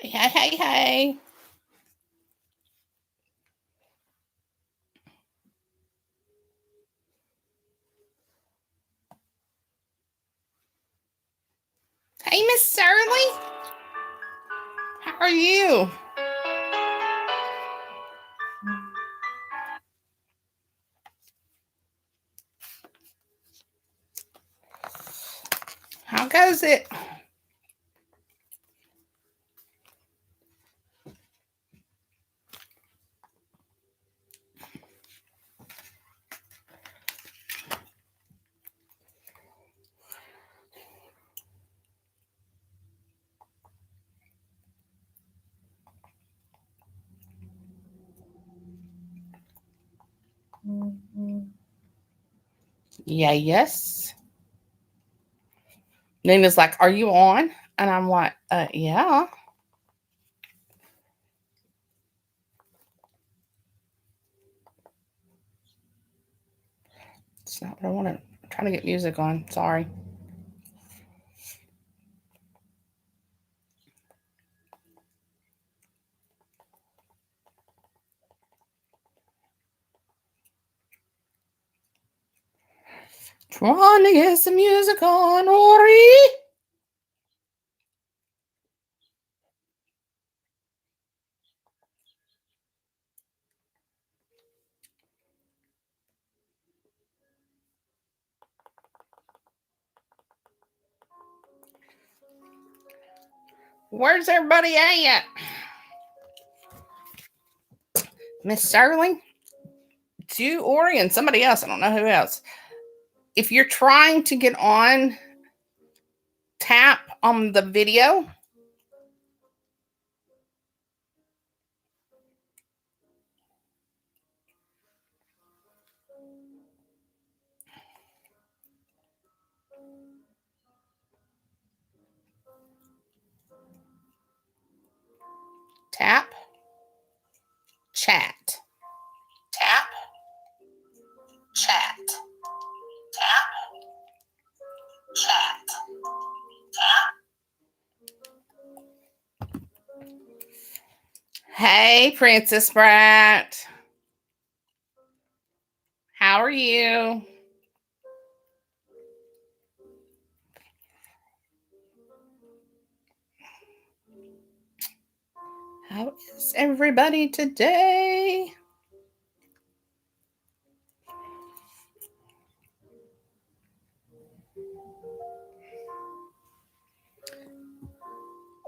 Hey. Hey, Miss Shirley. How are you? How goes it? Yeah, yes. Nina's like, are you on? And I'm like, yeah. It's not what I wanted. I'm trying to get music on. Sorry. Trying to get some music on, Ori. Where's everybody at? Miss Shirley? It's you, Ori, and somebody else. I don't know who else. If you're trying to get on, tap on the video. Tap. Chat. Tap. Chat. Tap. Chat. Tap. Hey, Princess Brat. How are you? How is everybody today?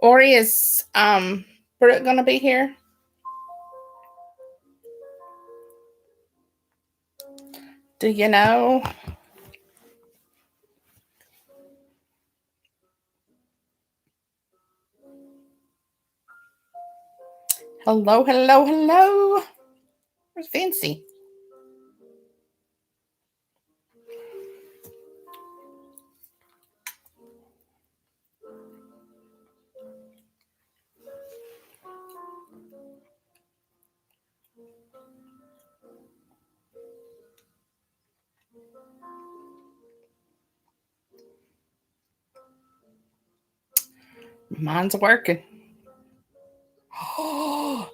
Ori, is Brooke gonna be here? Do you know? Hello. Where's Vincy? Mine's working. Oh,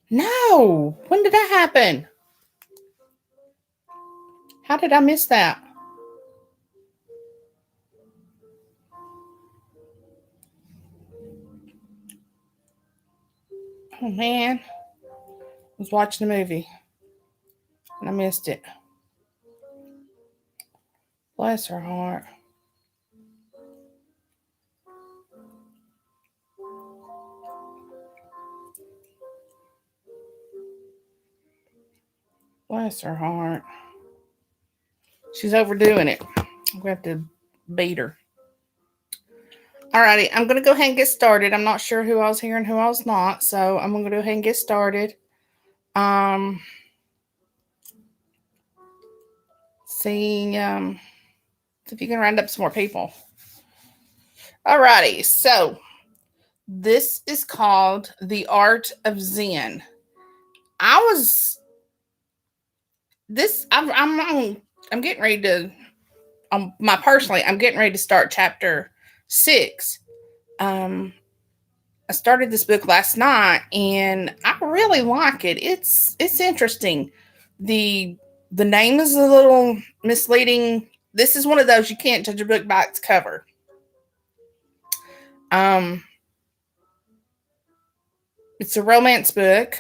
no. When did that happen? How did I miss that? Oh, man. I was watching a movie and I missed it. Bless her heart. Bless her heart. She's overdoing it. I'm going to have to beat her. Alrighty, I'm going to go ahead and get started. I'm not sure who I was here and who I was not, so I'm going to go ahead and get started. See if you can round up some more people. Alrighty, so this is called The Art of Zen. I'm getting ready to I'm getting ready to start chapter 6. I started this book last night, and I really like it. It's interesting. the The name is a little misleading. This is one of those you can't judge a book by its cover. Um, it's a romance book,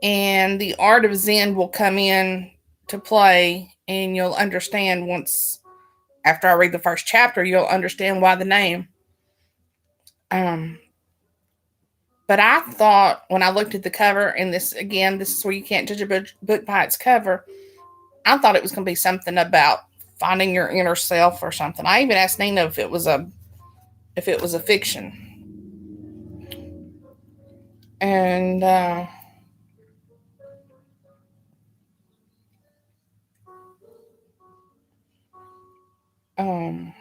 and the art of Zen will come in to play, and you'll understand once after I read the first chapter, you'll understand why the name. Um, but I thought when I looked at the cover, and this again, this is where you can't judge a book by its cover. I thought it was going to be something about finding your inner self or something. I even asked Nina if it was a fiction, and um,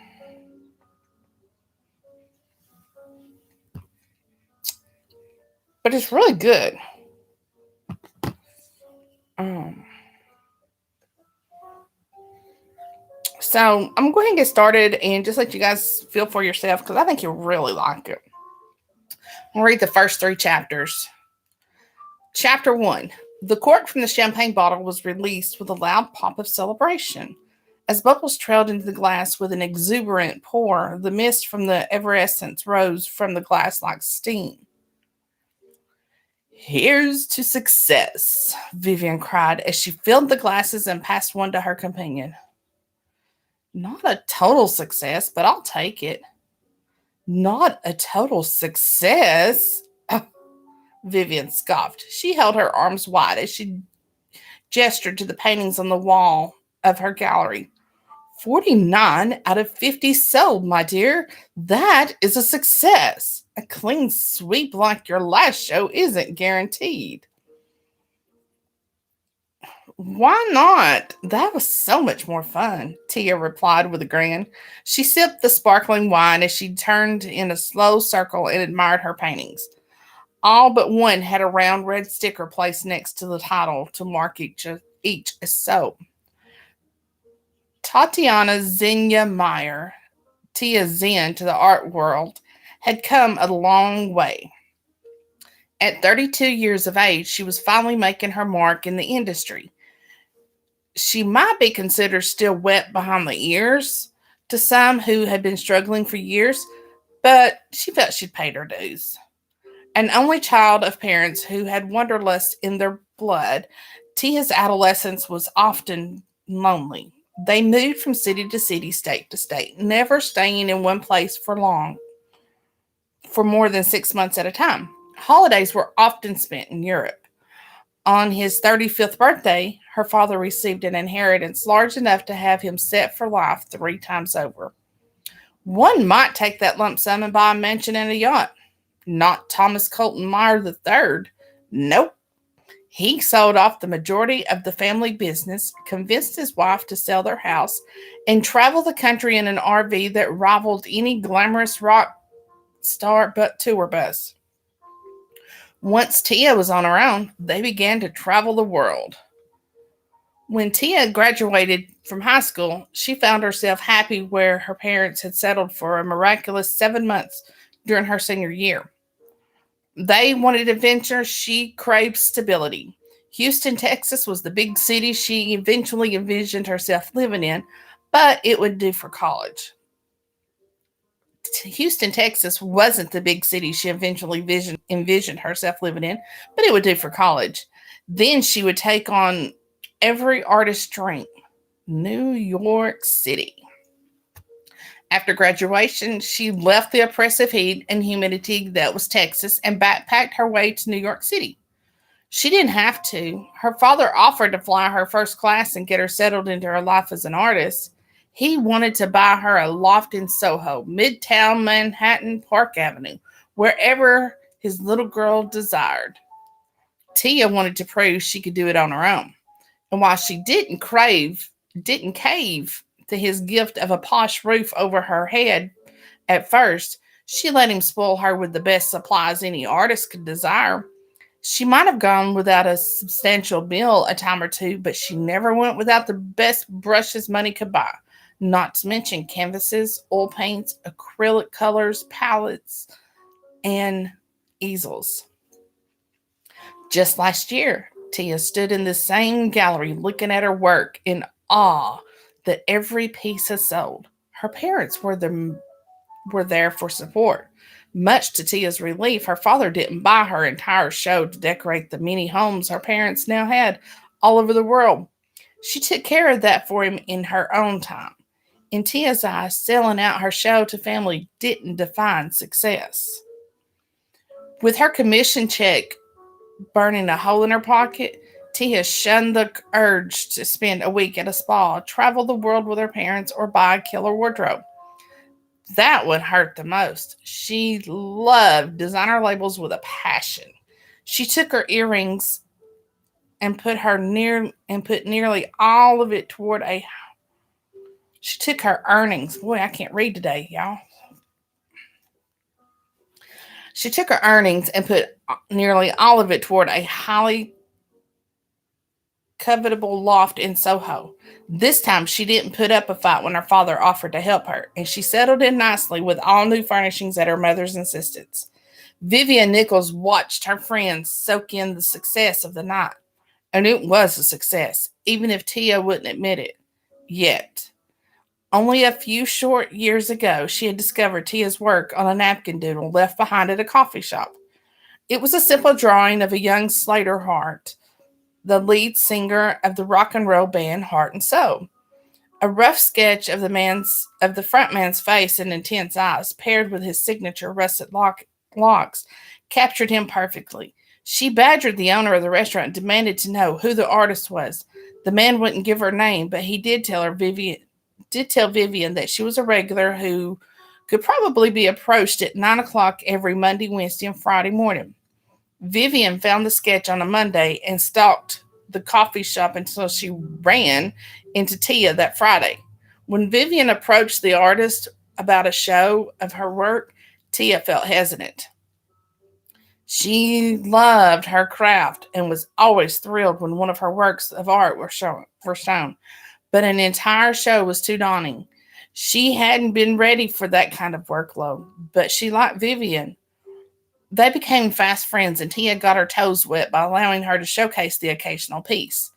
but it's really good. Um, so I'm going to get started and just let you guys feel for yourself because I think you'll really like it. I'll read the first 3 chapters. Chapter 1. The cork from the champagne bottle was released with a loud pop of celebration. As bubbles trailed into the glass with an exuberant pour, the mist from the effervescence rose from the glass like steam. Here's to success, Vivian cried as she filled the glasses and passed one to her companion. Not a total success, but I'll take it. Not a total success? Vivian scoffed. She held her arms wide as she gestured to the paintings on the wall of her gallery. 49 out of 50 sold, my dear. That is a success. A clean sweep like your last show isn't guaranteed. Why not? That was so much more fun, Tia replied with a grin. She sipped the sparkling wine as she turned in a slow circle and admired her paintings. All but one had a round red sticker placed next to the title to mark each as so. Tatiana Xenia Meyer, Tia Zen to the art world, had come a long way. At 32 years of age, she was finally making her mark in the industry. She might be considered still wet behind the ears to some who had been struggling for years, but she felt she'd paid her dues. An only child of parents who had wanderlust in their blood, Tia's adolescence was often lonely. They moved from city to city, state to state, never staying in one place for more than 6 months at a time. Holidays were often spent in Europe. On his 35th birthday, her father received an inheritance large enough to have him set for life 3 times over. One might take that lump sum and buy a mansion and a yacht. Not Thomas Colton Meyer III. Nope. He sold off the majority of the family business, convinced his wife to sell their house, and travel the country in an RV that rivaled any glamorous rock star tour bus. Once Tia was on her own, they began to travel the world. When Tia graduated from high school, she found herself happy where her parents had settled for a miraculous 7 months during her senior year. They wanted adventure. She craved stability. Houston, Texas was the big city she eventually envisioned herself living in, but it would do for college. Houston, Texas wasn't the big city she eventually envisioned herself living in, but it would do for college. Then she would take on every artist's dream, New York City. After graduation, she left the oppressive heat and humidity that was Texas and backpacked her way to New York City. She didn't have to. Her father offered to fly her first class and get her settled into her life as an artist. He wanted to buy her a loft in Soho, Midtown Manhattan, Park Avenue, wherever his little girl desired. Tia wanted to prove she could do it on her own. And while she didn't cave to his gift of a posh roof over her head at first, she let him spoil her with the best supplies any artist could desire. She might have gone without a substantial meal a time or two, but she never went without the best brushes money could buy, not to mention canvases, oil paints, acrylic colors, palettes, and easels. Just last year, Tia stood in the same gallery looking at her work in awe that every piece had sold. Her parents were there for support. Much to Tia's relief, her father didn't buy her entire show to decorate the many homes her parents now had all over the world. She took care of that for him in her own time. In Tia's eyes, selling out her show to family didn't define success. With her commission check burning a hole in her pocket, Tia shunned the urge to spend a week at a spa, travel the world with her parents, or buy a killer wardrobe. That would hurt the most. She loved designer labels with a passion. She took her earrings and put nearly all of it toward a she took her earnings. Boy, I can't read today, y'all. She took her earnings and put nearly all of it toward a highly covetable loft in Soho. This time she didn't put up a fight when her father offered to help her, and she settled in nicely with all new furnishings at her mother's insistence. Vivian Nichols watched her friends soak in the success of the night, and it was a success, even if Tia wouldn't admit it yet. Only a few short years ago, she had discovered Tia's work on a napkin doodle left behind at a coffee shop. It was a simple drawing of a young Slater Hart, the lead singer of the rock and roll band Heart and Soul. A rough sketch of the front man's face and intense eyes, paired with his signature russet locks, captured him perfectly. She badgered the owner of the restaurant and demanded to know who the artist was. The man wouldn't give her name, but he did tell Vivian that she was a regular who could probably be approached at 9 o'clock every Monday, Wednesday, and Friday morning. Vivian found the sketch on a Monday and stalked the coffee shop until she ran into Tia that Friday. When Vivian approached the artist about a show of her work, Tia felt hesitant. She loved her craft and was always thrilled when one of her works of art were shown, but an entire show was too daunting. She hadn't been ready for that kind of workload, but she liked Vivian. They became fast friends, and Tia got her toes wet by allowing her to showcase the occasional piece.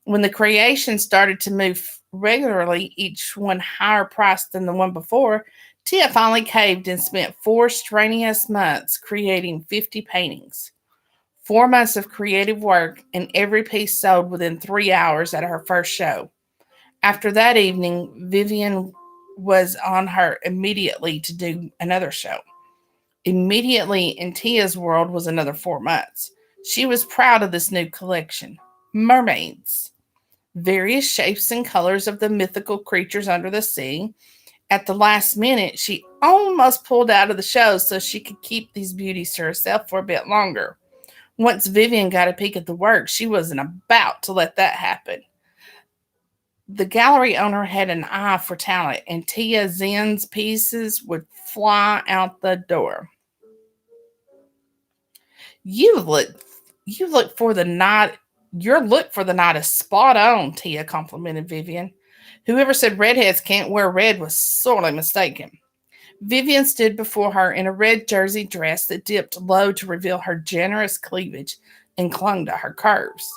When the creation started to move regularly, each one higher priced than the one before, Tia finally caved and spent 4 strenuous months creating 50 paintings. 4 months of creative work, and every piece sold within 3 hours at her first show. After that evening, Vivian was on her immediately to do another show. Immediately in Tia's world was another 4 months. She was proud of this new collection. Mermaids. Various shapes and colors of the mythical creatures under the sea. At the last minute, she almost pulled out of the show so she could keep these beauties to herself for a bit longer. Once Vivian got a peek at the work, she wasn't about to let that happen. The gallery owner had an eye for talent, and Tia Zen's pieces would fly out the door. You look you look for the night Your look for the night is spot on, Tia complimented Vivian. Whoever said redheads can't wear red was sorely mistaken. Vivian stood before her in a red jersey dress that dipped low to reveal her generous cleavage and clung to her curves.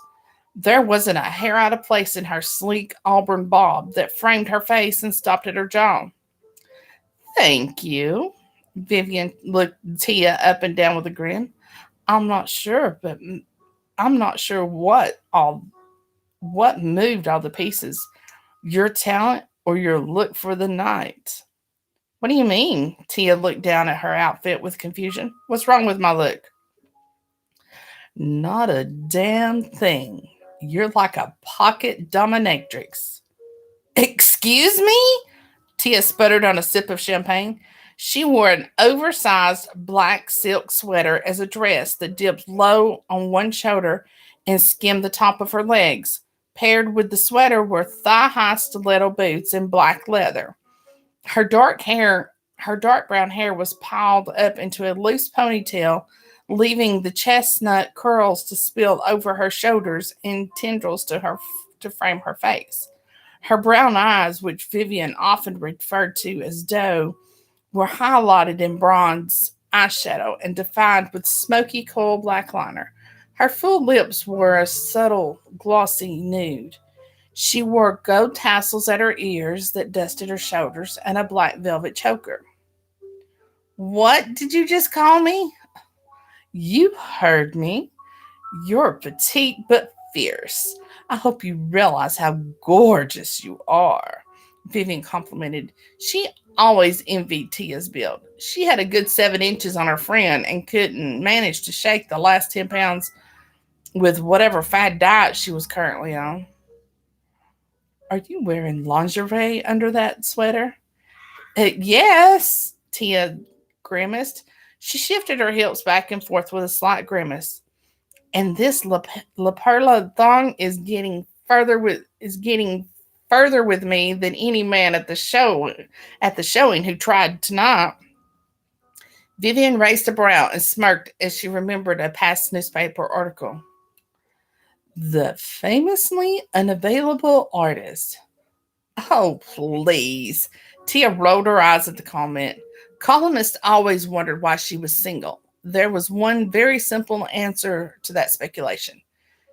There wasn't a hair out of place in her sleek auburn bob that framed her face and stopped at her jaw. Thank you. Vivian looked Tia up and down with a grin. I'm not sure, but I'm not sure what moved all the pieces. Your talent or your look for the night? What do you mean? Tia looked down at her outfit with confusion. What's wrong with my look? Not a damn thing. You're like a pocket dominatrix. Excuse me? Tia sputtered on a sip of champagne. She wore an oversized black silk sweater as a dress that dipped low on one shoulder and skimmed the top of her legs. Paired with the sweater were thigh-high stiletto boots in black leather. Her dark brown hair was piled up into a loose ponytail, leaving the chestnut curls to spill over her shoulders in tendrils to frame her face. Her brown eyes, which Vivian often referred to as doe, were highlighted in bronze eyeshadow and defined with smoky coal black liner. Her full lips were a subtle, glossy nude. She wore gold tassels at her ears that dusted her shoulders and a black velvet choker. What did you just call me? You heard me. You're petite but fierce. I hope you realize how gorgeous you are. Vivian complimented. She always envied Tia's build. She had a good 7 inches on her friend and couldn't manage to shake the last 10 pounds with whatever fad diet she was currently on. Are you wearing lingerie under that sweater? Yes, Tia grimaced. She shifted her hips back and forth with a slight grimace. And this La Perla thong is getting further with me than any man at the showing who tried tonight. Vivian raised a brow and smirked as she remembered a past newspaper article. The famously unavailable artist. Oh, please. Tia rolled her eyes at the comment. Columnists always wondered why she was single. There was one very simple answer to that speculation.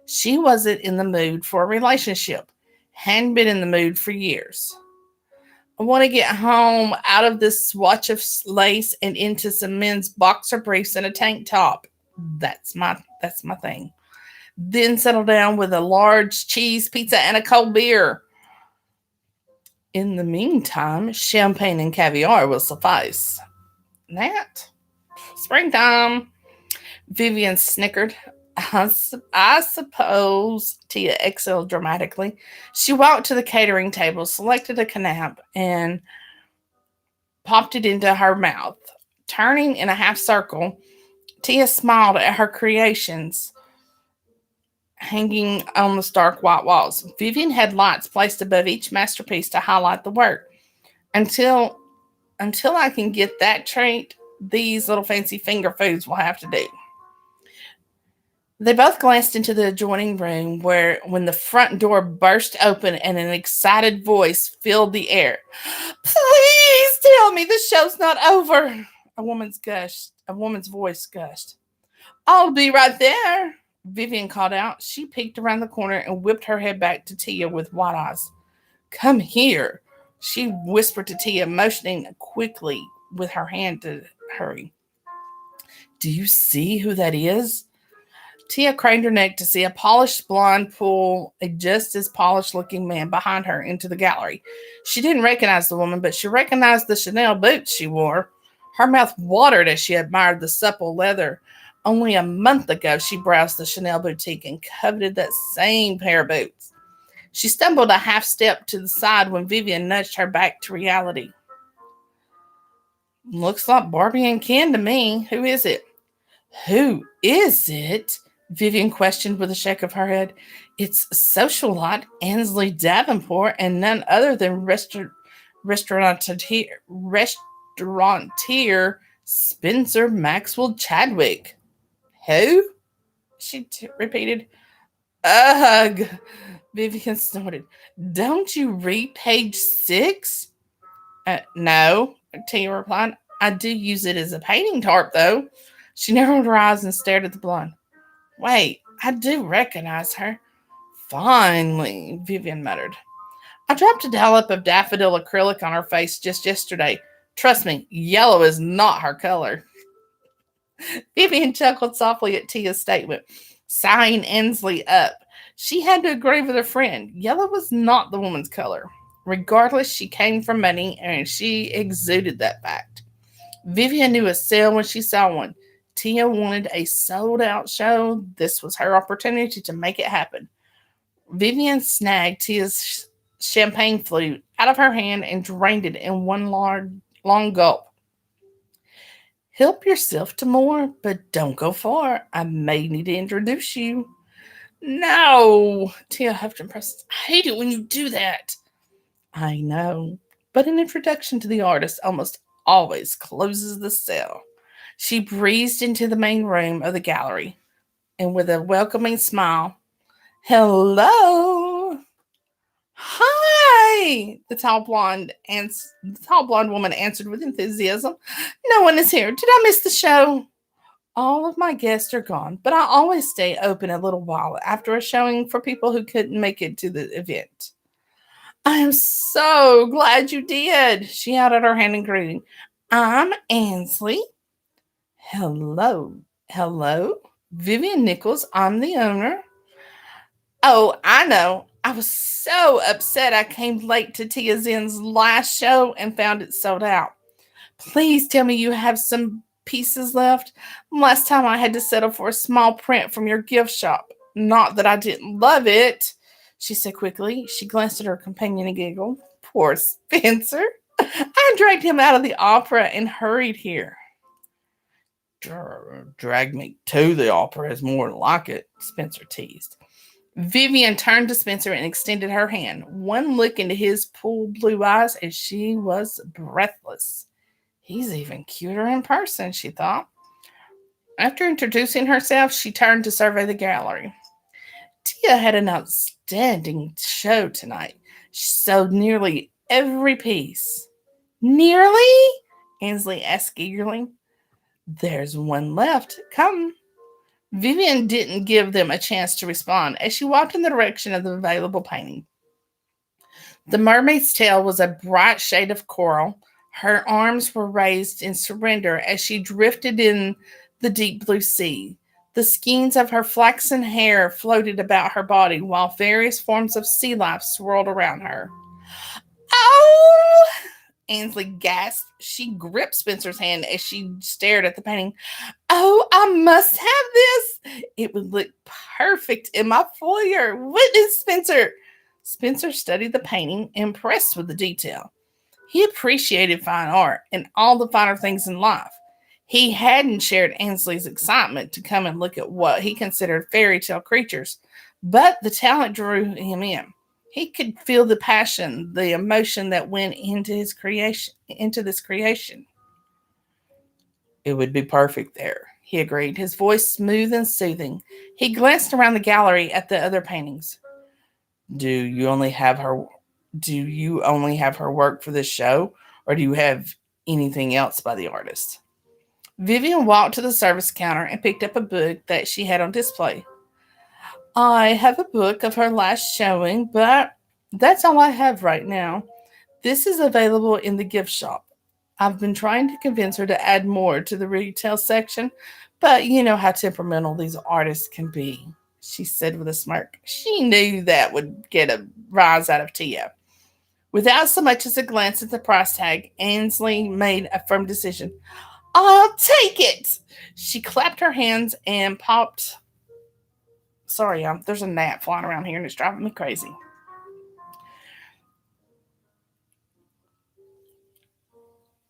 She wasn't in the mood for a relationship. Hadn't been in the mood for years. I want to get home out of this swatch of lace and into some men's boxer briefs and a tank top. That's my thing. Then settle down with a large cheese pizza and a cold beer. In the meantime, champagne and caviar will suffice. Nat? Springtime. Vivian snickered. I suppose, Tia exhaled dramatically. She walked to the catering table, selected a canap, and popped it into her mouth. Turning in a half circle, Tia smiled at her creations hanging on the stark white walls. Vivian had lights placed above each masterpiece to highlight the work. Until I can get that treat, these little fancy finger foods will have to do. They both glanced into the adjoining room when the front door burst open and an excited voice filled the air. Please tell me the show's not over. A woman's voice gushed. I'll be right there, Vivian called out. She peeked around the corner and whipped her head back to Tia with wide eyes. Come here, she whispered to Tia, motioning quickly with her hand to hurry. Do you see who that is? Tia craned her neck to see a polished blonde pull a just as polished looking man behind her into the gallery. She didn't recognize the woman, but she recognized the Chanel boots she wore. Her mouth watered as she admired the supple leather. Only a month ago, she browsed the Chanel boutique and coveted that same pair of boots. She stumbled a half step to the side when Vivian nudged her back to reality. Looks like Barbie and Ken to me. Who is it? Who is it? Vivian questioned with a shake of her head. It's socialite Ansley Davenport and none other than restaurateur Spencer Maxwell Chadwick. Who? She repeated. Ugh, Vivian snorted. Don't you read page 6? No, Tia replied. I do use it as a painting tarp, though. She narrowed her eyes and stared at the blonde. Wait, I do recognize her. Finally, Vivian muttered. I dropped a dollop of daffodil acrylic on her face just yesterday. Trust me, yellow is not her color. Vivian chuckled softly at Tia's statement, sighing Ansley up. She had to agree with her friend. Yellow was not the woman's color. Regardless, she came from money, and she exuded that fact. Vivian knew a sale when she saw one. Tia wanted a sold-out show. This was her opportunity to make it happen. Vivian snagged Tia's champagne flute out of her hand and drained it in one long gulp. Help yourself to more, but don't go far. I may need to introduce you. No, Tia huffed and pressed. I hate it when you do that. I know, but an introduction to the artist almost always closes the sale. She breezed into the main room of the gallery, and with a welcoming smile, hello. Hi, The tall blonde woman answered with enthusiasm. No one is here. Did I miss the show? All of my guests are gone, but I always stay open a little while after a showing for people who couldn't make it to the event. I am so glad you did. She held out her hand in greeting. I'm Ansley. Hello. Hello. Vivian Nichols. I'm the owner. Oh, I know. I was so upset I came late to Tia Zen's last show and found it sold out. Please tell me you have some pieces left. Last time I had to settle for a small print from your gift shop. Not that I didn't love it, she said quickly. She glanced at her companion and giggled. Poor Spencer. I dragged him out of the opera and hurried here. Drag me to the opera is more like it, Spencer teased. Vivian turned to Spencer and extended her hand. One look into his pool blue eyes, and she was breathless. He's even cuter in person, she thought. After introducing herself, she turned to survey the gallery. Tia had an outstanding show tonight. She sold nearly every piece. Nearly? Ansley asked eagerly. There's one left. Come. Vivian didn't give them a chance to respond as she walked in the direction of the available painting. The mermaid's tail was a bright shade of coral. Her arms were raised in surrender as she drifted in the deep blue sea. The skeins of her flaxen hair floated about her body while various forms of sea life swirled around her. Oh! Ansley gasped. She gripped Spencer's hand as she stared at the painting. Oh, I must have this. It would look perfect in my foyer. Witness, Spencer. Spencer studied the painting, impressed with the detail. He appreciated fine art and all the finer things in life. He hadn't shared Ansley's excitement to come and look at what he considered fairy tale creatures, but the talent drew him in. He could feel the passion, the emotion that went into this creation. It would be perfect there, he agreed, his voice smooth and soothing. He glanced around the gallery at the other paintings. Do you only have her work for this show, or do you have anything else by the artist? Vivian walked to the service counter and picked up a book that she had on display. I have a book of her last showing, but that's all I have right now. This is available in the gift shop. I've been trying to convince her to add more to the retail section, but you know how temperamental these artists can be, she said with a smirk. She knew that would get a rise out of Tia. Without so much as a glance at the price tag, Ansley made a firm decision. I'll take it. She clapped her hands and popped. Sorry, there's a gnat flying around here and it's driving me crazy.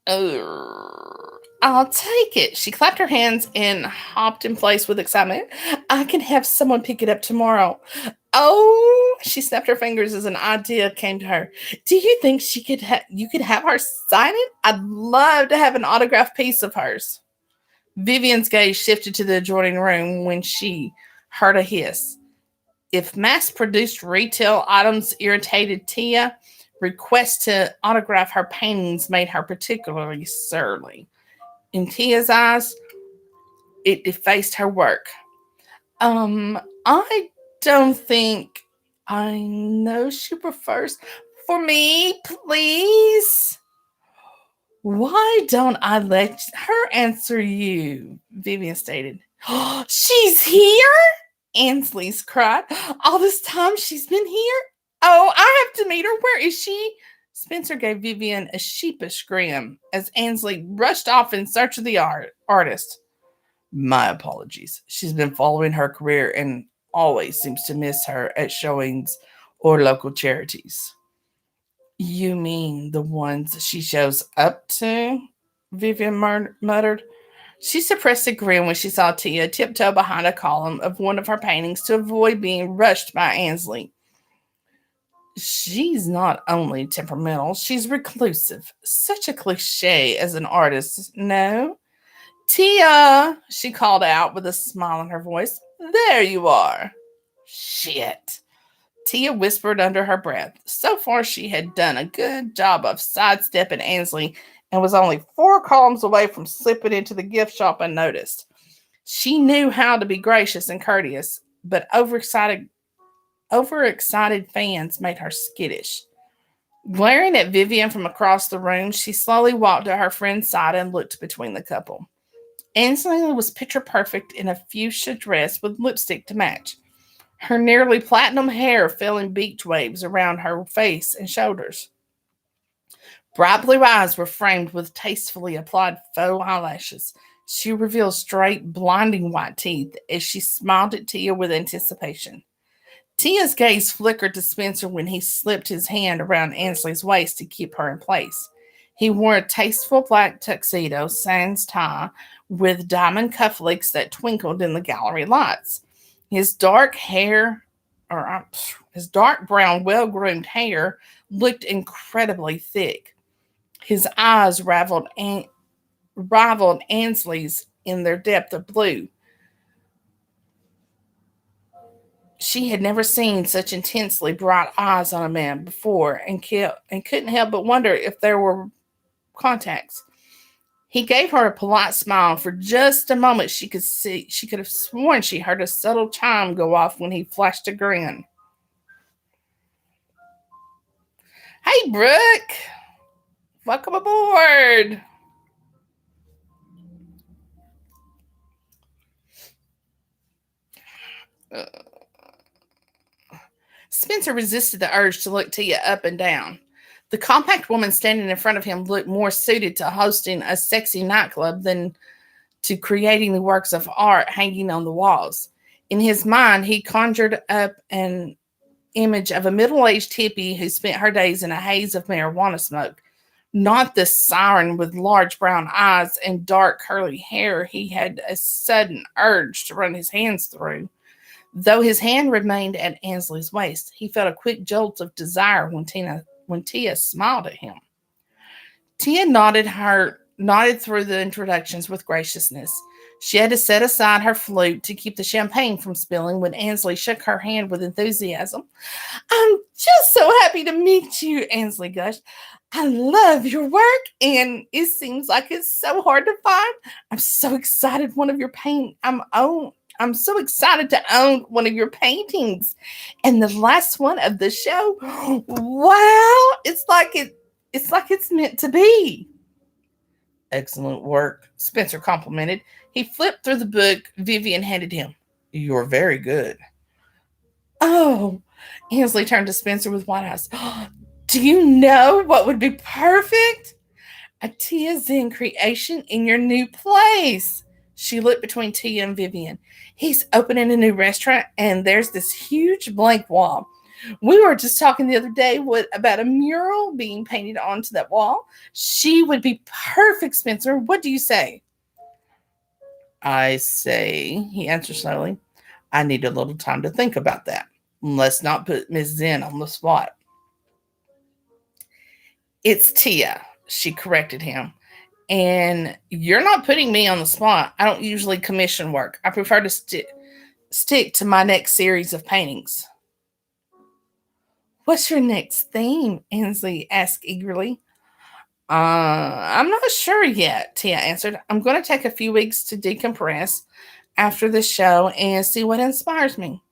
I'll take it. She clapped her hands and hopped in place with excitement. I can have someone pick it up tomorrow. Oh, she snapped her fingers as an idea came to her. Do you think you could have her sign it? I'd love to have an autographed piece of hers. Vivian's gaze shifted to the adjoining room when she heard a hiss. If mass-produced retail items irritated Tia, requests to autograph her paintings made her particularly surly. In Tia's eyes, it defaced her work. I don't think I know she prefers. For me, please. Why don't I let her answer you? Vivian stated. She's here? Ansley's cried. All this time she's been here? Oh, I have to meet her. Where is she? Spencer gave Vivian a sheepish grin as Ansley rushed off in search of the artist. My apologies. She's been following her career and always seems to miss her at showings or local charities. You mean the ones she shows up to? Vivian muttered. She suppressed a grin when she saw Tia tiptoe behind a column of one of her paintings to avoid being rushed by Ansley. She's not only temperamental, she's reclusive. Such a cliche as an artist, no? Tia, she called out with a smile in her voice. There you are. Shit. Tia whispered under her breath. So far, she had done a good job of sidestepping Ansley and was only 4 columns away from slipping into the gift shop unnoticed. She knew how to be gracious and courteous, but overexcited fans made her skittish. Glaring at Vivian from across the room, she slowly walked to her friend's side and looked between the couple. Ansley was picture perfect in a fuchsia dress with lipstick to match. Her nearly platinum hair fell in beach waves around her face and shoulders. Bright blue eyes were framed with tastefully applied faux eyelashes. She revealed straight, blinding white teeth as she smiled at Tia with anticipation. Tia's gaze flickered to Spencer when he slipped his hand around Ansley's waist to keep her in place. He wore a tasteful black tuxedo, sans tie, with diamond cufflinks that twinkled in the gallery lights. His dark hair, his dark brown, well-groomed hair looked incredibly thick. His eyes rivaled Ansley's in their depth of blue. She had never seen such intensely bright eyes on a man before and couldn't help but wonder if there were contacts. He gave her a polite smile. For just a moment she could have sworn she heard a subtle chime go off when he flashed a grin. Hey, Brooke! Welcome aboard! Spencer resisted the urge to look Tia up and down. The compact woman standing in front of him looked more suited to hosting a sexy nightclub than to creating the works of art hanging on the walls. In his mind, he conjured up an image of a middle-aged hippie who spent her days in a haze of marijuana smoke, not the siren with large brown eyes and dark curly hair he had a sudden urge to run his hands through. Though his hand remained at Ansley's waist, he felt a quick jolt of desire when Tia smiled at him. Tia nodded through the introductions with graciousness. She had to set aside her flute to keep the champagne from spilling when Ansley shook her hand with enthusiasm. I'm just so happy to meet you, Ansley gushed. I love your work, and it seems like it's so hard to find. I'm so excited I'm so excited to own one of your paintings. And the last one of the show. Wow, it's like it's meant to be. Excellent work, Spencer complimented. He flipped through the book Vivian handed him. You're very good. Oh, Ansley turned to Spencer with wide eyes. Do you know what would be perfect? A Tia Zen creation in your new place. She looked between Tia and Vivian. He's opening a new restaurant, and there's this huge blank wall. We were just talking the other day about a mural being painted onto that wall. She would be perfect, Spencer. What do you say? I say, he answered slowly, I need a little time to think about that. Let's not put Miss Zen on the spot. It's Tia, she corrected him. And you're not putting me on the spot. I don't usually commission work. I prefer to stick to my next series of paintings. What's your next theme? Ansley asked eagerly. I'm not sure yet, Tia answered. I'm going to take a few weeks to decompress after the show and see what inspires me.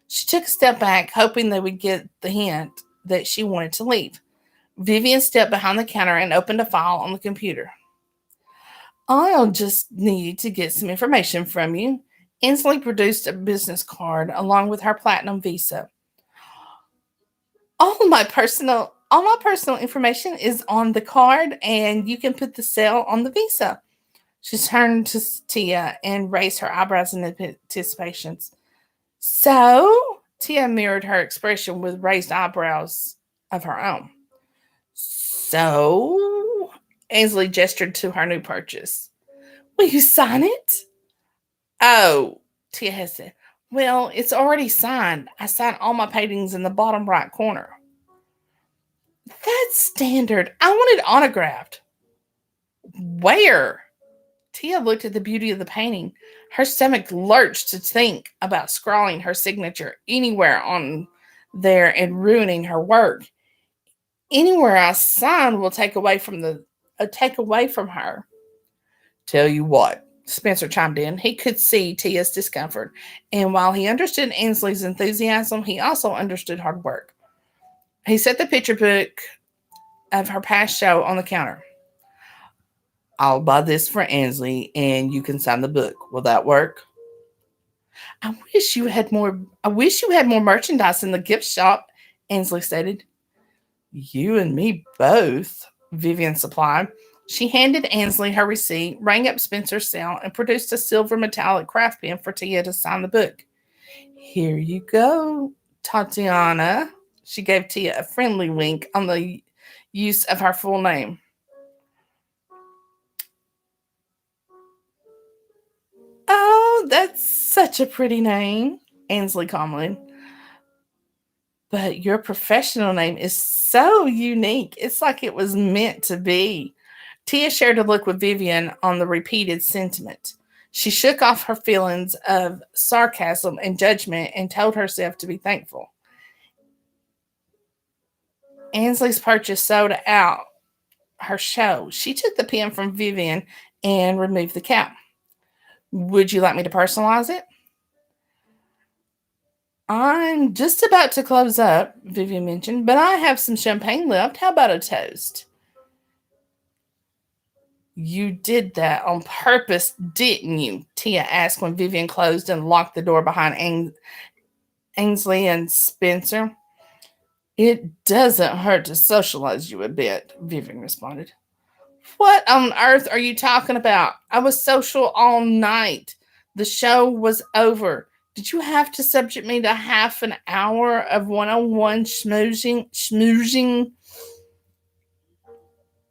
She took a step back, hoping they would get the hint that she wanted to leave. Vivian stepped behind the counter and opened a file on the computer. I'll just need to get some information from you. Ansley produced a business card along with her platinum visa. All my personal information is on the card, and you can put the sale on the visa. She turned to Tia and raised her eyebrows in anticipation. So, Tia mirrored her expression with raised eyebrows of her own. So, Ainsley gestured to her new purchase. Will you sign it? Oh, Tia hesitated. Well, it's already signed. I sign all my paintings in the bottom right corner. That's standard. I want it autographed. Where? Tia looked at the beauty of the painting. Her stomach lurched to think about scrawling her signature anywhere on there and ruining her work. Anywhere I sign will take away from her. Tell you what, Spencer chimed in. He could see Tia's discomfort, and while he understood Ainsley's enthusiasm, he also understood hard work. He set the picture book of her past show on the counter. I'll buy this for Ainsley, and you can sign the book. Will that work? I wish you had more merchandise in the gift shop, Ainsley stated. You and me both, Vivian supplied. She handed Ainsley her receipt, rang up Spencer's cell, and produced a silver metallic craft pen for Tia to sign the book. Here you go, Tatiana. She gave Tia a friendly wink on the use of her full name. Oh, that's such a pretty name, Ainsley commented. But your professional name is so unique. It's like it was meant to be. Tia shared a look with Vivian on the repeated sentiment. She shook off her feelings of sarcasm and judgment and told herself to be thankful. Ainsley's purchase sold out her show. She took the pen from Vivian and removed the cap. Would you like me to personalize it? I'm just about to close up, Vivian mentioned, but I have some champagne left. How about a toast? You did that on purpose, didn't you? Tia asked when Vivian closed and locked the door behind Ainsley and Spencer. It doesn't hurt to socialize you a bit, Vivian responded. What on earth are you talking about? I was social all night. The show was over. Did you have to subject me to half an hour of one-on-one schmoozing?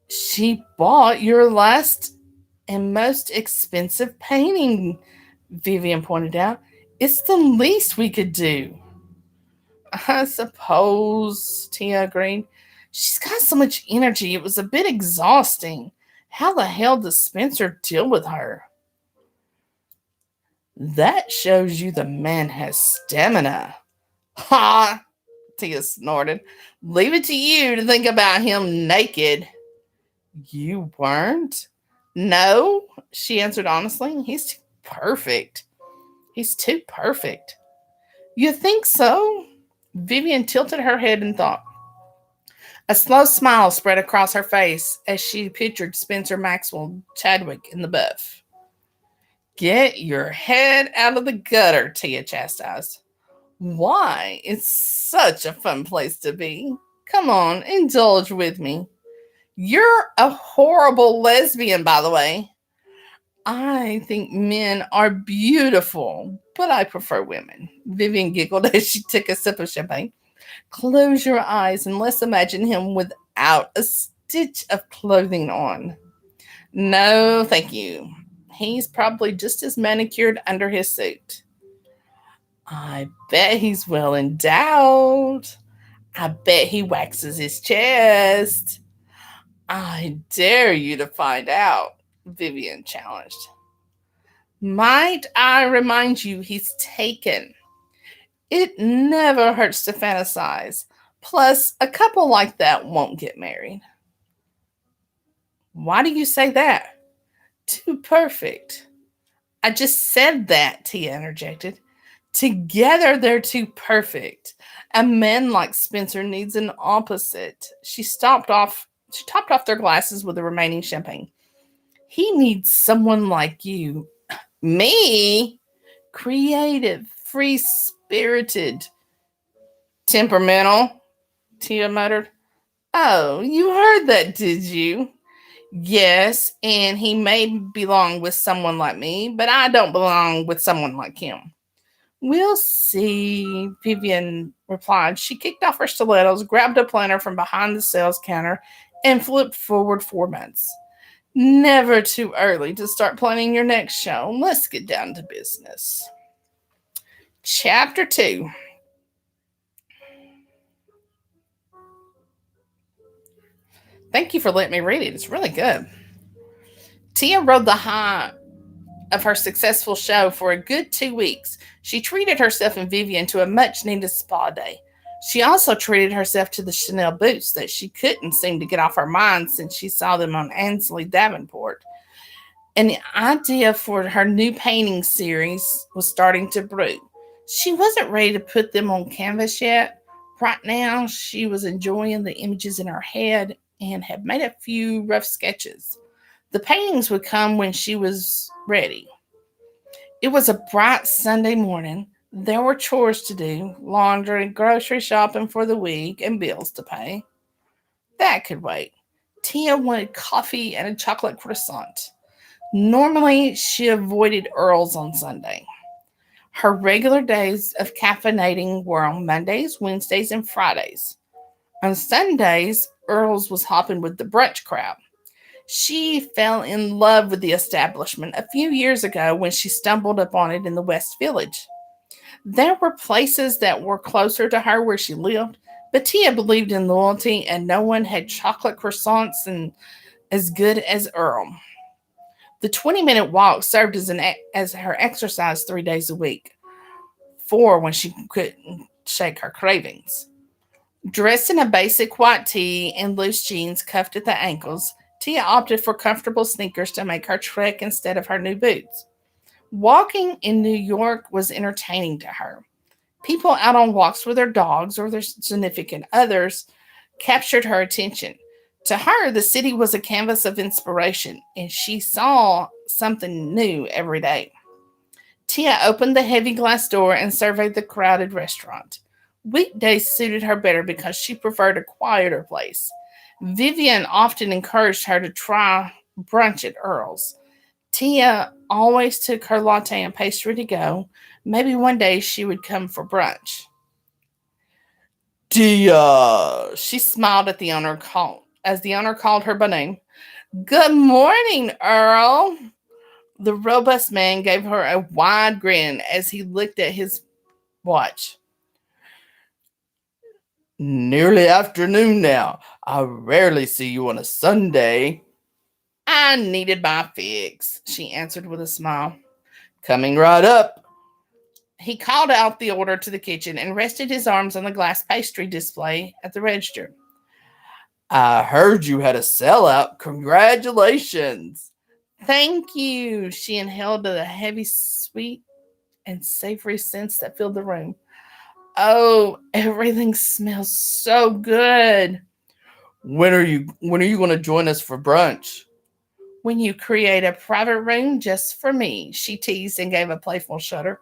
She bought your last and most expensive painting, Vivian pointed out. It's the least we could do. I suppose, Tia agreed. She's got so much energy, it was a bit exhausting. How the hell does Spencer deal with her? That shows you the man has stamina. Ha! Tia snorted. Leave it to you to think about him naked. You weren't? No, she answered honestly. He's too perfect. He's too perfect. You think so? Vivian tilted her head in thought. A slow smile spread across her face as she pictured Spencer Maxwell Chadwick in the buff. Get your head out of the gutter, Tia chastised. Why? It's such a fun place to be. Come on, indulge with me. You're a horrible lesbian, by the way. I think men are beautiful, but I prefer women. Vivian giggled as she took a sip of champagne. Close your eyes and let's imagine him without a stitch of clothing on. No, thank you. He's probably just as manicured under his suit. I bet he's well endowed. I bet he waxes his chest. I dare you to find out, Vivian challenged. Might I remind you he's taken? It never hurts to fantasize. Plus, a couple like that won't get married. Why do you say that? Too perfect. I just said that, Tia interjected. Together, they're too perfect. A man like Spencer needs an opposite. She topped off their glasses with the remaining champagne. He needs someone like you. Me? Creative, free spirited, temperamental, Tia muttered. Oh, you heard that, did you? Yes, and he may belong with someone like me, but I don't belong with someone like him. We'll see, Vivian replied. She kicked off her stilettos, grabbed a planner from behind the sales counter, and flipped forward 4 months. Never too early to start planning your next show. Let's get down to business. Chapter 2. Thank you for letting me read it. It's really good. Tia rode the high of her successful show for a good 2 weeks. She treated herself and Vivian to a much needed spa day. She also treated herself to the Chanel boots that she couldn't seem to get off her mind since she saw them on Ainsley Davenport. And the idea for her new painting series was starting to brew. She wasn't ready to put them on canvas yet. Right now, she was enjoying the images in her head and had made a few rough sketches. The paintings would come when she was ready. It was a bright Sunday morning. There were chores to do, laundry, grocery shopping for the week, and bills to pay. That could wait. Tia wanted coffee and a chocolate croissant. Normally, she avoided Earl's on Sunday. Her regular days of caffeinating were on Mondays, Wednesdays, and Fridays. On Sundays, Earl's was hopping with the brunch crowd. She fell in love with the establishment a few years ago when she stumbled upon it in the West Village. There were places that were closer to her where she lived, but Tia believed in loyalty and no one had chocolate croissants and as good as Earl. The 20-minute walk served as her exercise 3 days a week, four when she couldn't shake her cravings. Dressed in a basic white tee and loose jeans cuffed at the ankles, Tia opted for comfortable sneakers to make her trek instead of her new boots. Walking in New York was entertaining to her. People out on walks with their dogs or their significant others captured her attention. To her, the city was a canvas of inspiration, and she saw something new every day. Tia opened the heavy glass door and surveyed the crowded restaurant. Weekdays suited her better because she preferred a quieter place. Vivian often encouraged her to try brunch at Earl's. Tia always took her latte and pastry to go. Maybe one day she would come for brunch. Tia, she smiled at the owner called as the owner called her by name. Good morning, Earl. The robust man gave her a wide grin as he looked at his watch. Nearly afternoon now. I rarely see you on a Sunday. I needed my fix, she answered with a smile. Coming right up. He called out the order to the kitchen and rested his arms on the glass pastry display at the register. I heard you had a sellout. Congratulations. Thank you. She inhaled the heavy, sweet, and savory scents that filled the room. Oh, everything smells so good. When are you going to join us for brunch? When you create a private room just for me, she teased and gave a playful shudder.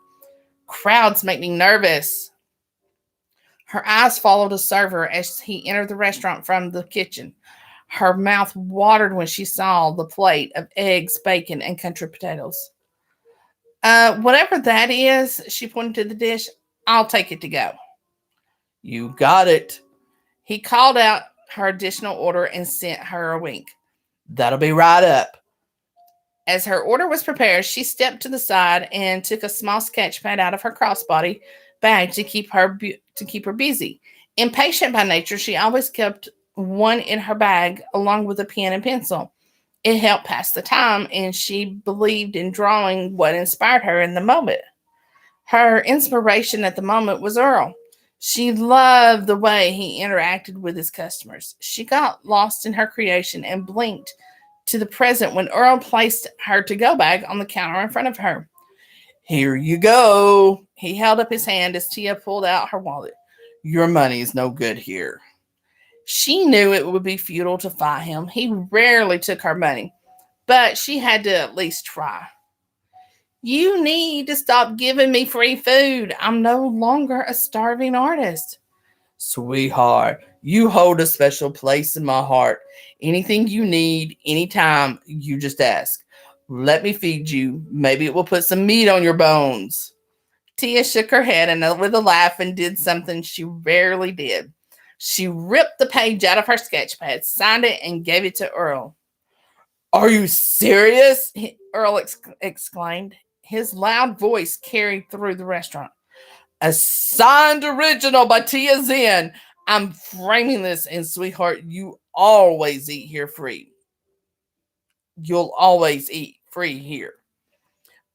Crowds make me nervous. Her eyes followed a server as he entered the restaurant from the kitchen. Her mouth watered when she saw the plate of eggs, bacon, and country potatoes. Whatever that is, she pointed to the dish, I'll take it to go. You got it. He called out her additional order and sent her a wink. That'll be right up. As her order was prepared, she stepped to the side and took a small sketch pad out of her crossbody bag to keep her busy. Impatient by nature, she always kept one in her bag along with a pen and pencil. It helped pass the time, and she believed in drawing what inspired her in the moment. Her inspiration at the moment was Earl. She loved the way he interacted with his customers. She got lost in her creation and blinked to the present when Earl placed her to go bag on the counter in front of her. Here you go. He held up his hand as Tia pulled out her wallet. Your money is no good here. She knew it would be futile to fight him. He rarely took her money, but she had to at least try. You need to stop giving me free food. I'm no longer a starving artist. Sweetheart, you hold a special place in my heart. Anything you need, anytime, you just ask. Let me feed you. Maybe it will put some meat on your bones. Tia shook her head and with a laugh and did something she rarely did. She ripped the page out of her sketch pad, signed it, and gave it to Earl. Are you serious? Earl exclaimed. His loud voice carried through the restaurant. A signed original by Tia Zen. I'm framing this, and sweetheart, you always eat here free. You'll always eat free here.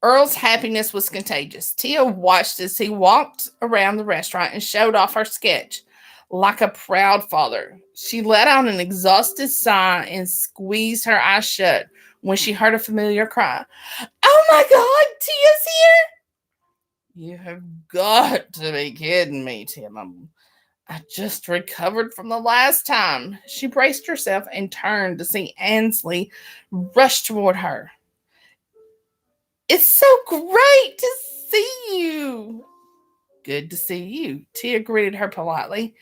Earl's happiness was contagious. Tia watched as he walked around the restaurant and showed off her sketch. like a proud father. She let out an exhausted sigh and squeezed her eyes shut when she heard a familiar cry. Oh my God, Tia's here! You have got to be kidding me, Tia. I just recovered from the last time. She braced herself and turned to see Ansley rush toward her. It's so great to see you. Good to see you. Tia greeted her politely.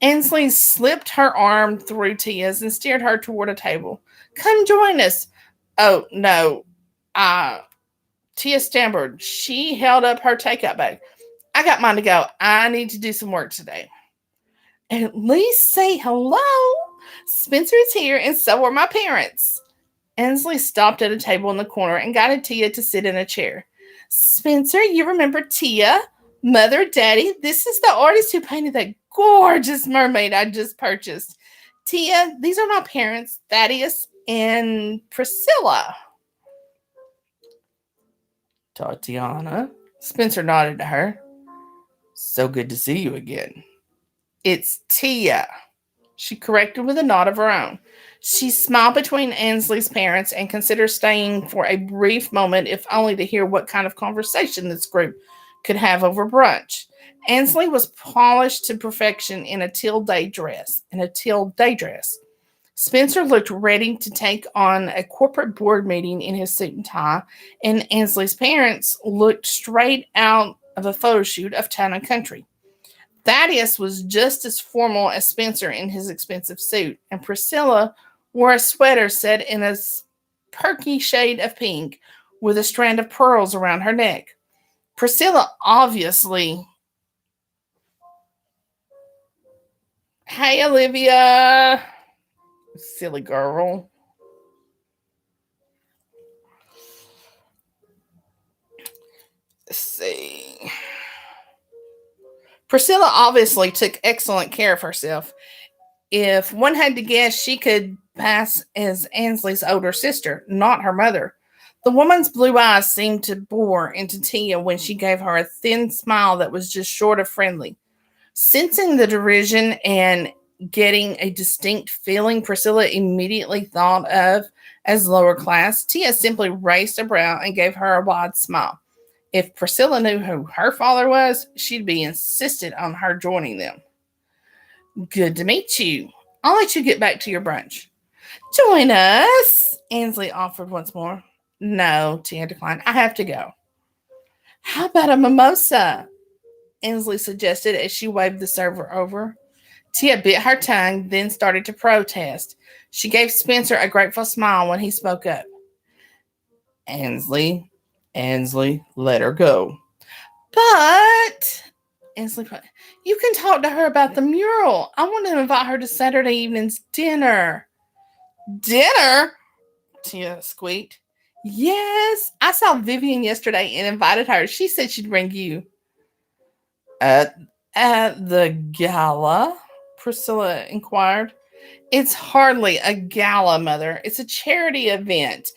Ansley slipped her arm through Tia's and steered her toward a table. Come join us. Oh, no. Tia stammered. She held up her takeout bag. I got mine to go. I need to do some work today. At least say hello. Spencer is here, and so are my parents. Ansley stopped at a table in the corner and guided Tia to sit in a chair. Spencer, you remember Tia? Mother, Daddy, this is the artist who painted that gorgeous mermaid I just purchased. Tia, these are my parents, Thaddeus and Priscilla. Tatiana. Spencer nodded to her. So good to see you again. It's Tia, she corrected with a nod of her own. She smiled between Ansley's parents and considered staying for a brief moment, if only to hear what kind of conversation this group could have over brunch. Ansley was polished to perfection in a teal day dress. Spencer looked ready to take on a corporate board meeting in his suit and tie, and Ansley's parents looked straight out of a photo shoot of Town and Country. Thaddeus was just as formal as Spencer in his expensive suit, and Priscilla wore a sweater set in a perky shade of pink with a strand of pearls around her neck. Priscilla obviously... Hey, Olivia. Silly girl. Let's see. Priscilla obviously took excellent care of herself. If one had to guess, she could pass as Ansley's older sister, not her mother. The woman's blue eyes seemed to bore into Tia when she gave her a thin smile that was just short of friendly. Sensing the derision and getting a distinct feeling Priscilla immediately thought of as lower class, Tia simply raised a brow and gave her a wide smile. If Priscilla knew who her father was, she'd be insistent on her joining them. Good to meet you. I'll let you get back to your brunch. Join us, Ansley offered once more. No, Tia declined. I have to go. How about a mimosa? Ansley suggested as she waved the server over. Tia bit her tongue, then started to protest. She gave Spencer a grateful smile when he spoke up. Ansley, let her go. But, Ansley, you can talk to her about the mural. I want to invite her to Saturday evening's dinner. Dinner? Tia squeaked. Yes, I saw Vivian yesterday and invited her. She said she'd bring you. At the gala? Priscilla inquired. It's hardly a gala, Mother. It's a charity event.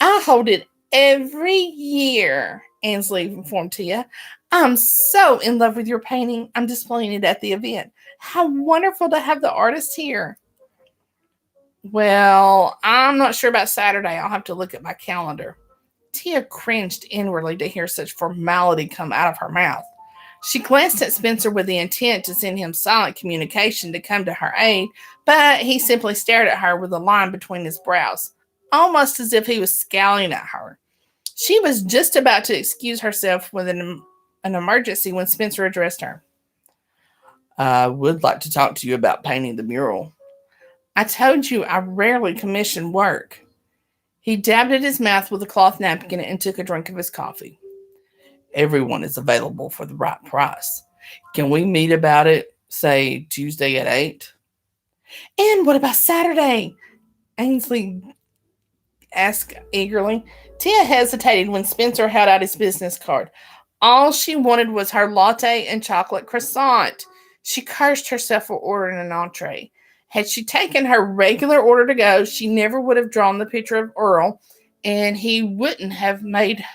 I hold it every year, Ansley informed Tia. I'm so in love with your painting. I'm displaying it at the event. How wonderful to have the artist here. Well, I'm not sure about Saturday. I'll have to look at my calendar. Tia cringed inwardly to hear such formality come out of her mouth. She glanced at Spencer with the intent to send him silent communication to come to her aid, but he simply stared at her with a line between his brows, almost as if he was scowling at her. She was just about to excuse herself with an emergency when Spencer addressed her. I would like to talk to you about painting the mural. I told you I rarely commission work. He dabbed at his mouth with a cloth napkin and took a drink of his coffee. Everyone is available for the right price. Can we meet about it, say, Tuesday at 8? And what about Saturday? Ainsley asked eagerly. Tia hesitated when Spencer held out his business card. All she wanted was her latte and chocolate croissant. She cursed herself for ordering an entree. Had she taken her regular order to go, she never would have drawn the picture of Earl, and he wouldn't have made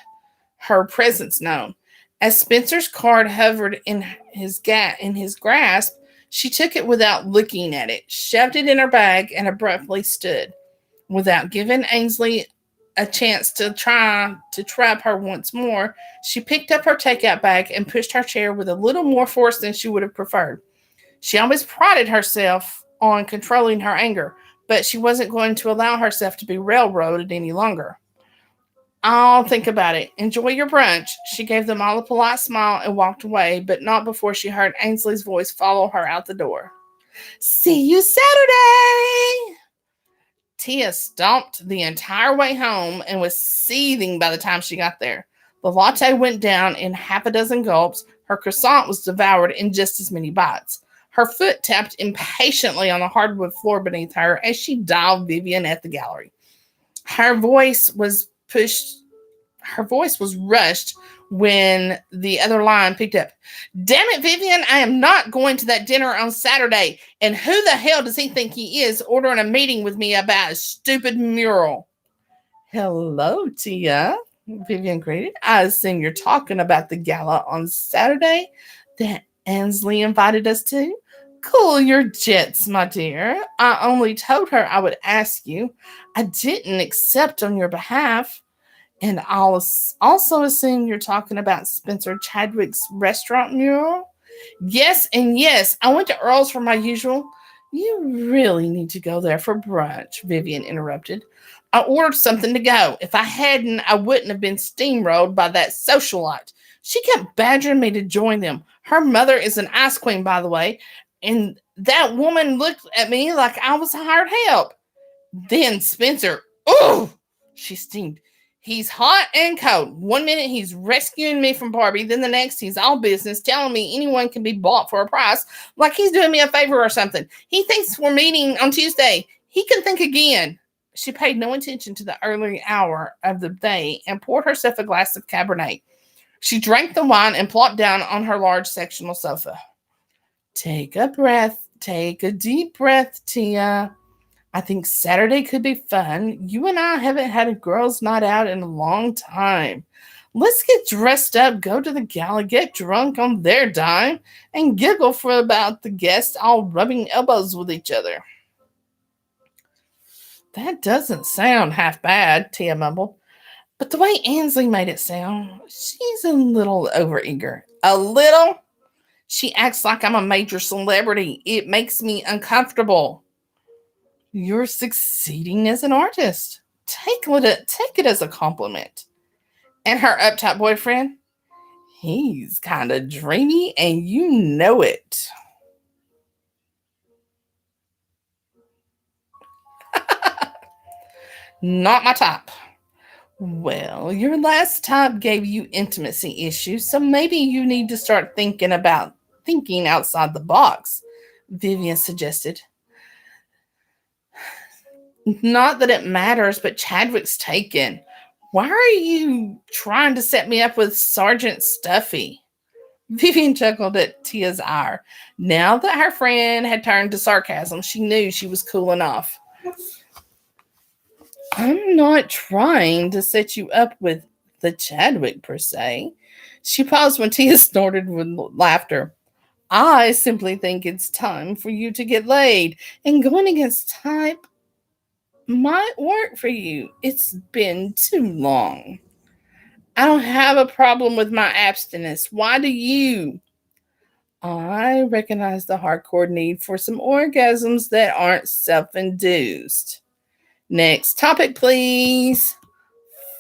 her presence known. As Spencer's card hovered in his grasp, She took it without looking at it, shoved it in her bag, and abruptly stood. Without giving Ainsley a chance to try to trap her once more, she picked up her takeout bag and pushed her chair with a little more force than she would have preferred. She always prided herself on controlling her anger, but she wasn't going to allow herself to be railroaded any longer. I'll think about it. Enjoy your brunch. She gave them all a polite smile and walked away, but not before she heard Ainsley's voice follow her out the door. See you Saturday! Tia stomped the entire way home and was seething by the time she got there. The latte went down in half a dozen gulps. Her croissant was devoured in just as many bites. Her foot tapped impatiently on the hardwood floor beneath her as she dialed Vivian at the gallery. Her voice was rushed when the other line picked up. Damn it, Vivian, I am not going to that dinner on Saturday. And who the hell does he think he is ordering a meeting with me about a stupid mural? Hello, Tia, Vivian greeted. I assume you're talking about the gala on Saturday that Ainsley invited us to. Cool your jets, my dear. I only told her I would ask you. I didn't accept on your behalf. And I'll also assume you're talking about Spencer Chadwick's restaurant mural. Yes, and yes, I went to Earl's for my usual. You really need to go there for brunch, Vivian interrupted. I ordered something to go. If I hadn't, I wouldn't have been steamrolled by that socialite. She kept badgering me to join them. Her mother is an ice queen, by the way, and that woman looked at me like I was hired help. Then Spencer, ooh, she steamed. He's hot and cold. One minute he's rescuing me from Barbie, then the next he's all business, telling me anyone can be bought for a price, like he's doing me a favor or something. He thinks we're meeting on Tuesday. He can think again. She paid no attention to the early hour of the day and poured herself a glass of Cabernet. She drank the wine and plopped down on her large sectional sofa. Take a breath. Take a deep breath, Tia. I think Saturday could be fun. You and I haven't had a girls' night out in a long time. Let's get dressed up, go to the gala, get drunk on their dime, and giggle for about the guests all rubbing elbows with each other. That doesn't sound half bad, Tia mumbled. But the way Ainsley made it sound, she's a little overeager. A little? She acts like I'm a major celebrity. It makes me uncomfortable. You're succeeding as an artist. Take it as a compliment. And her uptight boyfriend, he's kind of dreamy and you know it. Not my type. Well, your last type gave you intimacy issues, so maybe you need to start thinking outside the box, Vivian suggested. Not that it matters, but Chadwick's taken. Why are you trying to set me up with Sergeant Stuffy? Vivian chuckled at Tia's ire. Now that her friend had turned to sarcasm, she knew she was cooling off. I'm not trying to set you up with the Chadwick, per se. She paused when Tia snorted with laughter. I simply think it's time for you to get laid, and going against type might work for you. It's been too long. I don't have a problem with my abstinence. Why do you? I recognize the hardcore need for some orgasms that aren't self-induced. Next topic, please.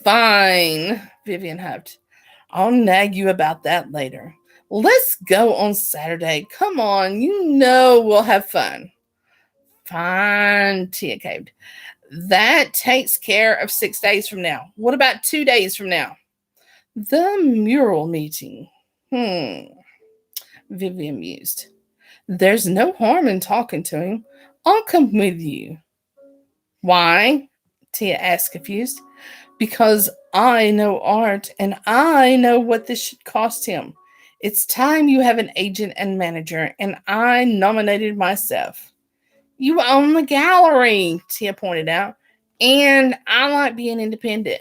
Fine, Vivian huffed. I'll nag you about that later. Let's go on Saturday. Come on, you know we'll have fun. Fine, Tia caved. That takes care of 6 days from now. What about 2 days from now? The mural meeting. Vivian mused. There's no harm in talking to him. I'll come with you. Why? Tia asked, confused. Because I know Art and I know what this should cost him. It's time you have an agent and manager, and I nominated myself. You own the gallery, Tia pointed out, and I like being independent.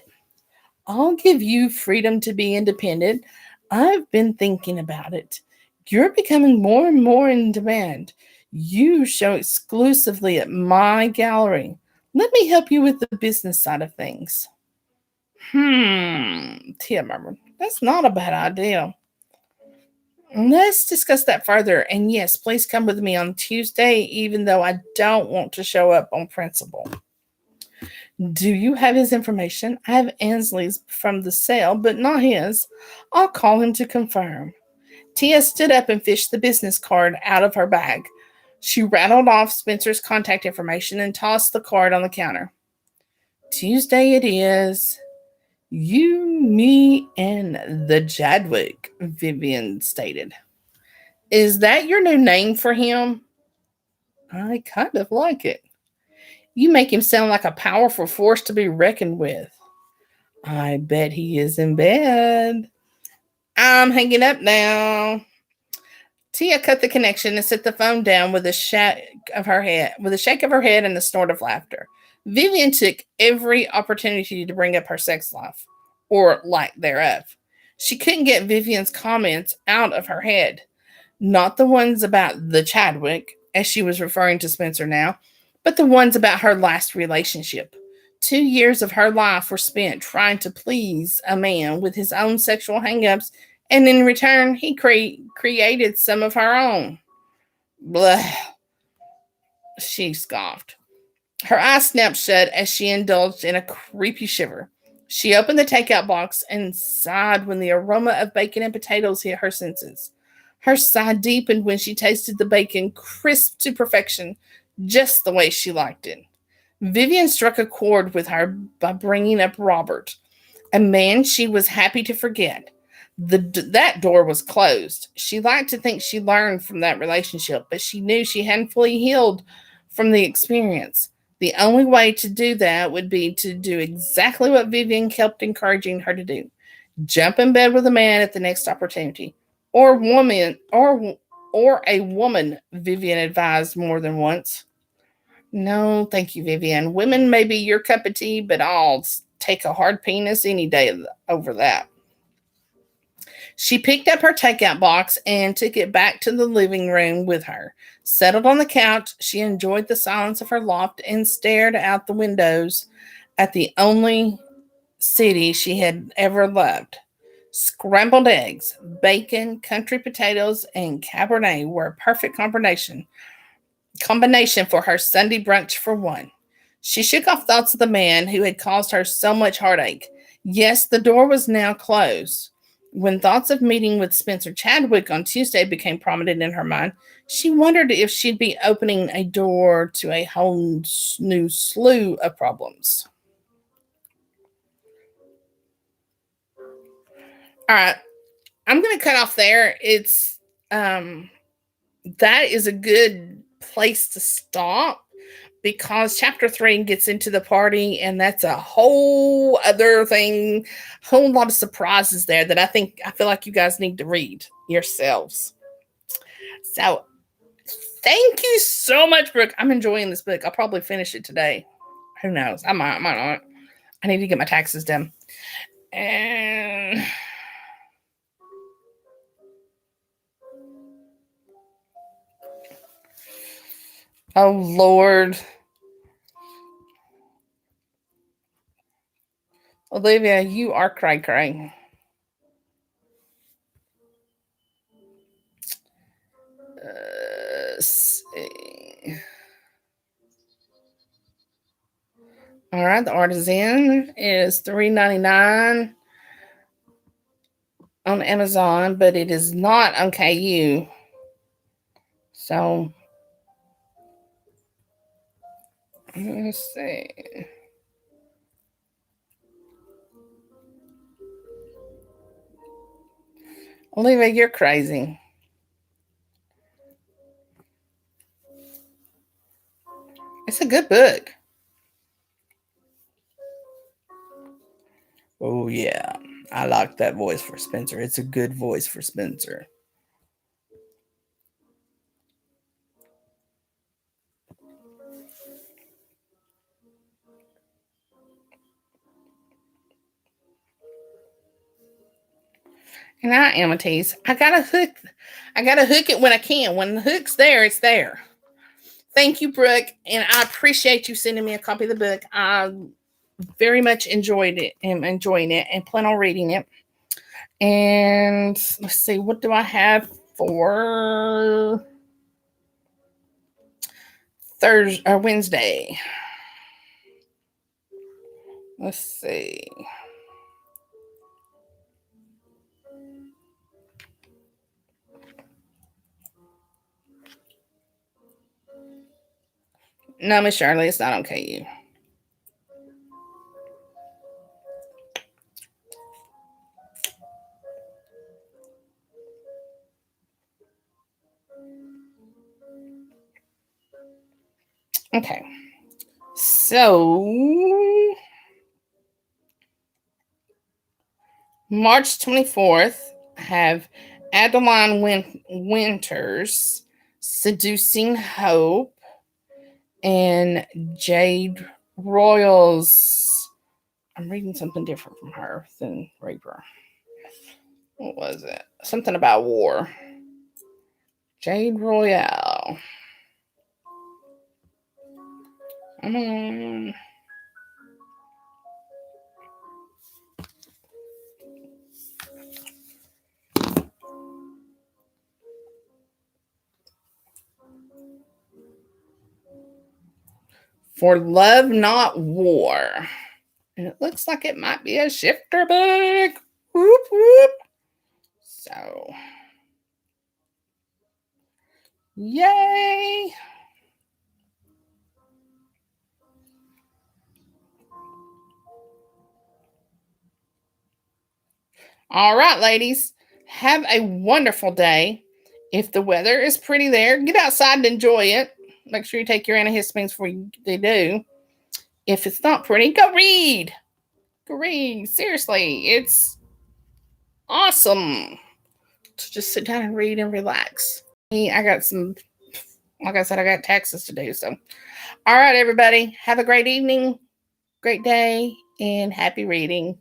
I'll give you freedom to be independent. I've been thinking about it. You're becoming more and more in demand. You show exclusively at my gallery. Let me help you with the business side of things. Tia murmured. That's not a bad idea. Let's discuss that further. And yes, please come with me on Tuesday, even though I don't want to show up on principle. Do you have his information? I have Ansley's from the sale, but not his. I'll call him to confirm. Tia stood up and fished the business card out of her bag. She rattled off Spencer's contact information and tossed the card on the counter. Tuesday it is. You, me, and the Chadwick, Vivian stated. Is that your new name for him? I kind of like it. You make him sound like a powerful force to be reckoned with. I bet he is in bed. I'm hanging up now. Tia cut the connection and set the phone down with a shake of her head, and a snort of laughter. Vivian took every opportunity to bring up her sex life, or lack thereof. She couldn't get Vivian's comments out of her head. Not the ones about the Chadwick, as she was referring to Spencer now, but the ones about her last relationship. 2 years of her life were spent trying to please a man with his own sexual hangups, and in return, he created some of her own. Blah, she scoffed. Her eyes snapped shut as she indulged in a creepy shiver. She opened the takeout box and sighed when the aroma of bacon and potatoes hit her senses. Her sigh deepened when she tasted the bacon crisp to perfection, just the way she liked it. Vivian struck a chord with her by bringing up Robert, a man she was happy to forget. That door was closed. She liked to think she learned from that relationship, but she knew she hadn't fully healed from the experience. The only way to do that would be to do exactly what Vivian kept encouraging her to do: jump in bed with a man at the next opportunity, or a woman. Vivian advised more than once. No, thank you, Vivian. Women may be your cup of tea, but I'll take a hard penis any day over that. She picked up her takeout box and took it back to the living room with her. Settled on the couch, she enjoyed the silence of her loft and stared out the windows at the only city she had ever loved. Scrambled eggs, bacon, country potatoes, and Cabernet were a perfect combination for her Sunday brunch for one. She shook off thoughts of the man who had caused her so much heartache. Yes, the door was now closed. When thoughts of meeting with Spencer Chadwick on Tuesday became prominent in her mind, she wondered if she'd be opening a door to a whole new slew of problems. All right, I'm going to cut off there. It's that is a good place to stop, because chapter 3 gets into the party, and that's a whole other thing, whole lot of surprises there that I feel like you guys need to read yourselves. So thank you so much, Brooke. I'm enjoying this book. I'll probably finish it today. Who knows? I might not. I need to get my taxes done. And oh Lord. Olivia, you are cray. See. All right, the Art of Zen is $3.99 on Amazon, but it is not on KU. So let's see. Olivia, you're crazy. It's a good book. Oh, yeah. I like that voice for Spencer. It's a good voice for Spencer. And I am a tease. I gotta hook it when I can. When the hook's there, it's there. Thank you, Brooke, and I appreciate you sending me a copy of the book. I very much enjoyed it and enjoying it and plan on reading it. And let's see, what do I have for Thursday or Wednesday? Let's see. No, Miss Shirley, it's not okay. You. Okay. So March 24th, I have Adeline Winters, Seducing Hope, and Jade Royals. I'm reading something different from her than Raper. What was it? Something about war. Jade Royale. For Love Not War. And it looks like it might be a shifter book. Whoop, whoop. So, yay. All right, ladies. Have a wonderful day. If the weather is pretty there, get outside and enjoy it. Make sure you take your antihistamines before they do. If it's not pretty, go read. Go read. Seriously, it's awesome to just sit down and read and relax. I got some, like I said, I got taxes to do. So, all right, everybody, have a great evening, great day, and happy reading.